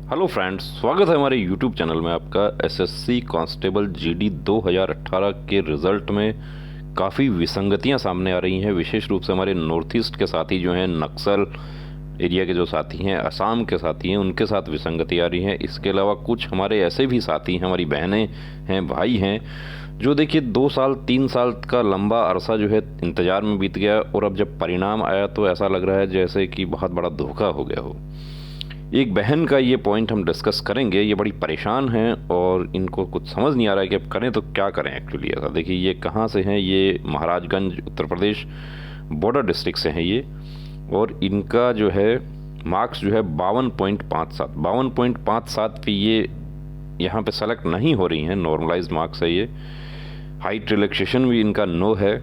Hello friends, स्वागत है हमारे यूट्यूब चैनल में आपका। एसएससी कांस्टेबल जीडी 2018 के रिज़ल्ट में काफ़ी विसंगतियां सामने आ रही हैं। विशेष रूप से हमारे नॉर्थ ईस्ट के साथी जो हैं, नक्सल एरिया के जो साथी हैं, असम के साथी हैं, उनके साथ विसंगति आ रही हैं। इसके अलावा कुछ हमारे ऐसे भी साथी हैं, हमारी बहनें हैं, भाई हैं, जो देखिए 2 साल 3 साल का लंबा अरसा जो है इंतज़ार में बीत गया और अब जब परिणाम आया तो ऐसा लग रहा है जैसे कि बहुत बड़ा धोखा हो गया हो। एक बहन का ये पॉइंट हम डिस्कस करेंगे। ये बड़ी परेशान हैं और इनको कुछ समझ नहीं आ रहा है कि अब करें तो क्या करें। एक्चुअली ऐसा देखिए, ये कहाँ से हैं, ये महाराजगंज उत्तर प्रदेश बॉर्डर डिस्ट्रिक्ट से हैं ये, और इनका जो है मार्क्स जो है 52.57 पे ये यहाँ पे सेलेक्ट नहीं हो रही हैं। नॉर्मलाइज्ड मार्क्स है ये। हाइट रिलैक्सेशन भी इनका नो है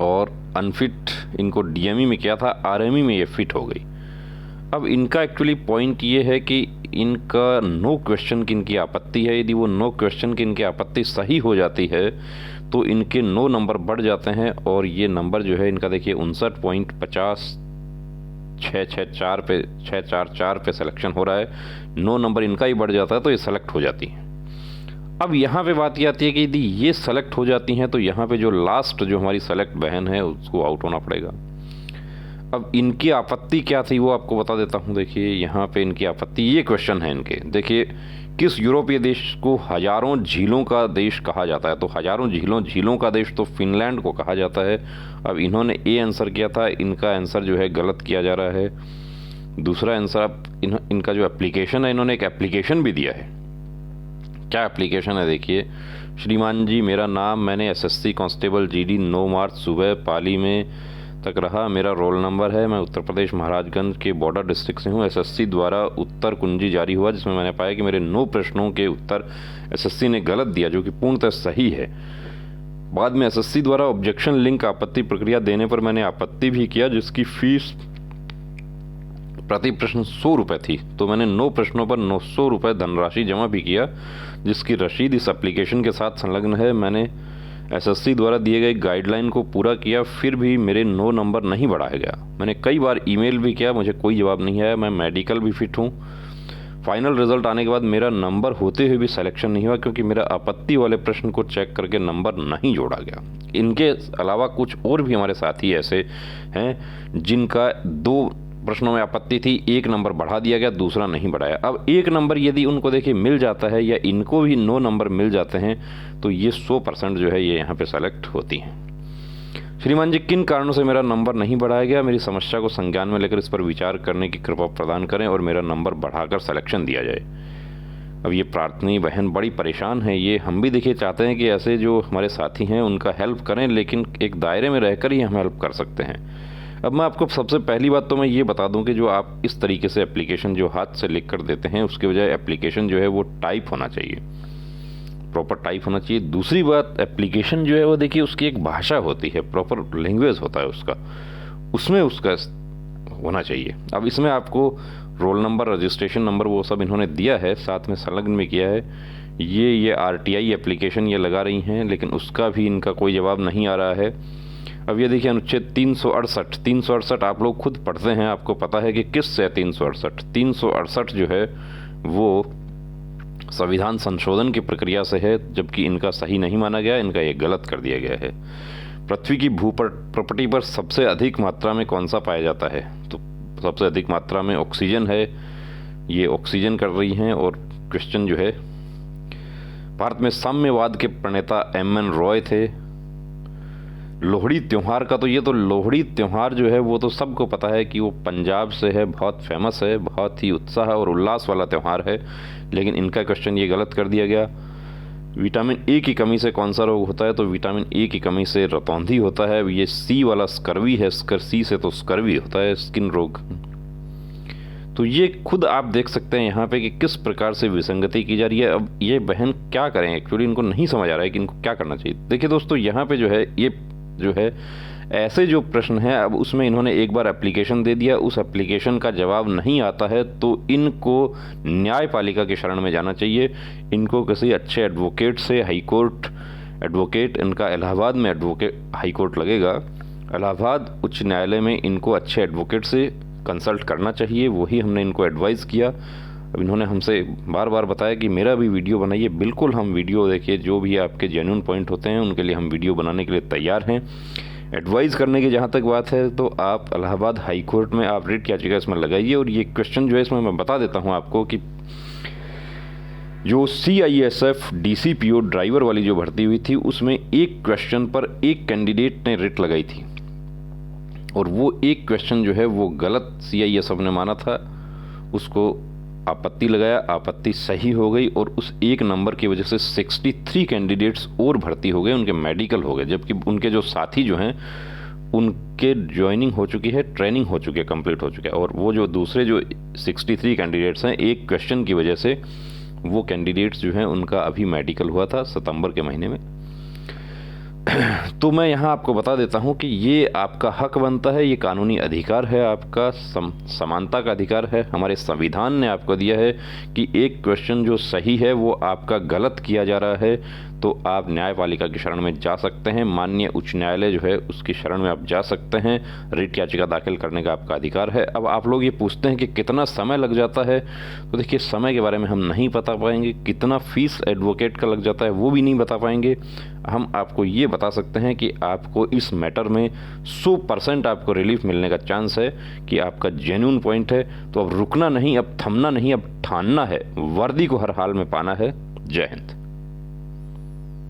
और अनफिट इनको डीएमई में किया था, आरएमई में ये फिट हो गई। अब इनका एक्चुअली पॉइंट ये है कि इनका नो क्वेश्चन की इनकी आपत्ति है। यदि वो नो क्वेश्चन की इनकी आपत्ति सही हो जाती है तो इनके नो नंबर बढ़ जाते हैं और ये नंबर जो है इनका देखिए 59.50 पे सिलेक्शन हो रहा है। नो नंबर इनका ही बढ़ जाता है तो ये सेलेक्ट हो जाती हैं। अब यहाँ पे बात ये आती है कि यदि ये सेलेक्ट हो जाती हैं तो यहाँ पे जो लास्ट जो हमारी सेलेक्ट बहन है उसको आउट होना पड़ेगा। अब इनकी आपत्ति क्या थी वो आपको बता देता हूँ। देखिए यहाँ पे इनकी आपत्ति, ये क्वेश्चन है इनके। देखिए, किस यूरोपीय देश को हजारों झीलों का देश कहा जाता है? तो हजारों झीलों का देश तो फिनलैंड को कहा जाता है। अब इन्होंने ए आंसर किया था, इनका आंसर जो है गलत किया जा रहा है। दूसरा आंसर, अब इनका जो एप्लीकेशन है, इन्होंने एक एप्लीकेशन भी दिया है। क्या एप्लीकेशन है देखिए। श्रीमान जी, मेरा नाम, मैंने एसएससी कांस्टेबल जीडी 9 मार्च सुबह पाली में तक रहा। मेरा रोल नंबर है, मैं उत्तर प्रदेश महाराजगंज के बॉर्डर डिस्ट्रिक्ट से हूँ। एसएससी द्वारा उत्तर कुंजी जारी हुआ जिसमें मैंने पाया कि मेरे 9 प्रश्नों के उत्तर एसएससी ने गलत दिया, जो कि पूर्णतः सही है। बाद में एसएससी द्वारा ऑब्जेक्शन लिंक आपत्ति प्रक्रिया देने पर मैंने आपत्ति भी किया, जिसकी फीस प्रति प्रश्न 100 रुपये थी। तो मैंने 9 प्रश्नों पर 900 रुपये धनराशि जमा भी किया, जिसकी रसीद इस एप्लीकेशन के साथ संलग्न है। मैंने एसएससी द्वारा दिए गए गाइडलाइन को पूरा किया, फिर भी मेरे 9 नंबर नहीं बढ़ाया गया। मैंने कई बार ईमेल भी किया, मुझे कोई जवाब नहीं आया। मैं मेडिकल भी फिट हूँ। फाइनल रिजल्ट आने के बाद मेरा नंबर होते हुए भी सिलेक्शन नहीं हुआ, क्योंकि मेरा आपत्ति वाले प्रश्न को चेक करके नंबर नहीं जोड़ा गया। इनके अलावा कुछ और भी हमारे साथी ऐसे हैं जिनका 2 प्रश्नों में आपत्ति थी, 1 नंबर बढ़ा दिया गया, दूसरा नहीं बढ़ाया। अब 1 नंबर यदि उनको देखिए मिल जाता है या इनको भी 9 नंबर मिल जाते हैं तो ये 100% जो है ये यहाँ पे सेलेक्ट होती हैं। श्रीमान जी, किन कारणों से मेरा नंबर नहीं बढ़ाया गया? मेरी समस्या को संज्ञान में लेकर इस पर विचार करने की कृपा प्रदान करें और मेरा नंबर बढ़ाकर सिलेक्शन दिया जाए। अब ये प्रार्थनी बहन बड़ी परेशान है। ये हम भी देखिए चाहते हैं कि ऐसे जो हमारे साथी हैं उनका हेल्प करें, लेकिन एक दायरे में रहकर ही हम हेल्प कर सकते हैं। अब मैं आपको सबसे पहली बात तो मैं ये बता दूं कि जो आप इस तरीके से एप्लीकेशन जो हाथ से लिख कर देते हैं, उसके बजाय एप्लीकेशन जो है वो टाइप होना चाहिए, प्रॉपर टाइप होना चाहिए। दूसरी बात, एप्लीकेशन जो है वो देखिए उसकी एक भाषा होती है, प्रॉपर लैंग्वेज होता है उसका, उसमें उसका होना चाहिए। अब इसमें आपको रोल नंबर, रजिस्ट्रेशन नंबर वो सब इन्होंने दिया है, साथ में संलग्न भी किया है। ये आरटीआई एप्लीकेशन ये लगा रही हैं, लेकिन उसका भी इनका कोई जवाब नहीं आ रहा है। अब ये देखिए अनुच्छेद 368 आप लोग खुद पढ़ते हैं, आपको पता है कि किस से 368 जो है वो संविधान संशोधन की प्रक्रिया से है, जबकि इनका सही नहीं माना गया, इनका ये गलत कर दिया गया है। पृथ्वी की प्रॉपर्टी पर सबसे अधिक मात्रा में कौन सा पाया जाता है? तो सबसे अधिक मात्रा में ऑक्सीजन है। ये ऑक्सीजन कर रही हैं। और क्वेश्चन जो है, भारत में साम्यवाद के प्रणेता एम.एन. रॉय थे। लोहड़ी त्यौहार का, तो ये तो लोहड़ी त्यौहार जो है वो तो सबको पता है कि वो पंजाब से है, बहुत फेमस है, बहुत ही उत्साह और उल्लास वाला त्यौहार है, लेकिन इनका क्वेश्चन ये गलत कर दिया गया। विटामिन ए की कमी से कौन सा रोग होता है? तो विटामिन ए की कमी से रतौंधी होता है। ये सी वाला स्कर्वी है, सी से तो स्कर्वी होता है, स्किन रोग। तो ये खुद आप देख सकते हैं यहाँ पे कि किस प्रकार से विसंगति की जा रही है। अब ये बहन क्या करें? एक्चुअली इनको नहीं समझ आ रहा है कि इनको क्या करना चाहिए। देखिए दोस्तों, यहाँ पे जो है ये जो है ऐसे जो प्रश्न है, अब उसमें इन्होंने एक बार एप्लीकेशन दे दिया, उस एप्लीकेशन का जवाब नहीं आता है तो इनको न्यायपालिका की शरण में जाना चाहिए। इनको किसी अच्छे एडवोकेट से, हाई कोर्ट एडवोकेट, इनका इलाहाबाद में एडवोकेट हाई कोर्ट लगेगा, इलाहाबाद उच्च न्यायालय में इनको अच्छे एडवोकेट से कंसल्ट करना चाहिए। वही हमने इनको एडवाइस किया। अब इन्होंने हमसे बार बार बताया कि मेरा भी वीडियो बनाइए। बिल्कुल हम वीडियो देखिए, जो भी आपके जेन्युइन पॉइंट होते हैं उनके लिए हम वीडियो बनाने के लिए तैयार हैं। एडवाइस करने की जहाँ तक बात है तो आप इलाहाबाद हाई कोर्ट में आप रिट याचिका इसमें लगाइए। और ये क्वेश्चन जो है इसमें मैं बता देता हूँ आपको कि जो CISF DCPO ड्राइवर वाली जो भर्ती हुई थी उसमें एक क्वेश्चन पर एक कैंडिडेट ने रिट लगाई थी और वो एक क्वेश्चन जो है वो गलत CISF ने माना था, उसको आपत्ति लगाया, आपत्ति सही हो गई और उस एक नंबर की वजह से 63 कैंडिडेट्स और भर्ती हो गए, उनके मेडिकल हो गए, जबकि उनके जो साथी जो हैं उनके ज्वाइनिंग हो चुकी है, ट्रेनिंग हो चुकी है, कंप्लीट हो चुका है। और वो जो दूसरे जो 63 कैंडिडेट्स हैं, एक क्वेश्चन की वजह से वो कैंडिडेट्स जो हैं उनका अभी मेडिकल हुआ था सितंबर के महीने में। तो मैं यहाँ आपको बता देता हूँ कि ये आपका हक बनता है, ये कानूनी अधिकार है, आपका समानता का अधिकार है। हमारे संविधान ने आपको दिया है कि एक क्वेश्चन जो सही है वो आपका गलत किया जा रहा है तो आप न्यायपालिका की शरण में जा सकते हैं, माननीय उच्च न्यायालय जो है उसकी शरण में आप जा सकते हैं, रिट याचिका दाखिल करने का आपका अधिकार है। अब आप लोग ये पूछते हैं कि कितना समय लग जाता है, तो देखिए समय के बारे में हम नहीं बता पाएंगे, कितना फीस एडवोकेट का लग जाता है वो भी नहीं बता पाएंगे। हम आपको ये बता सकते हैं कि आपको इस मैटर में 100% आपको रिलीफ मिलने का चांस है कि आपका जेन्युइन पॉइंट है। तो अब रुकना नहीं, अब थमना नहीं, अब ठानना है, वर्दी को हर हाल में पाना है। जय हिंद।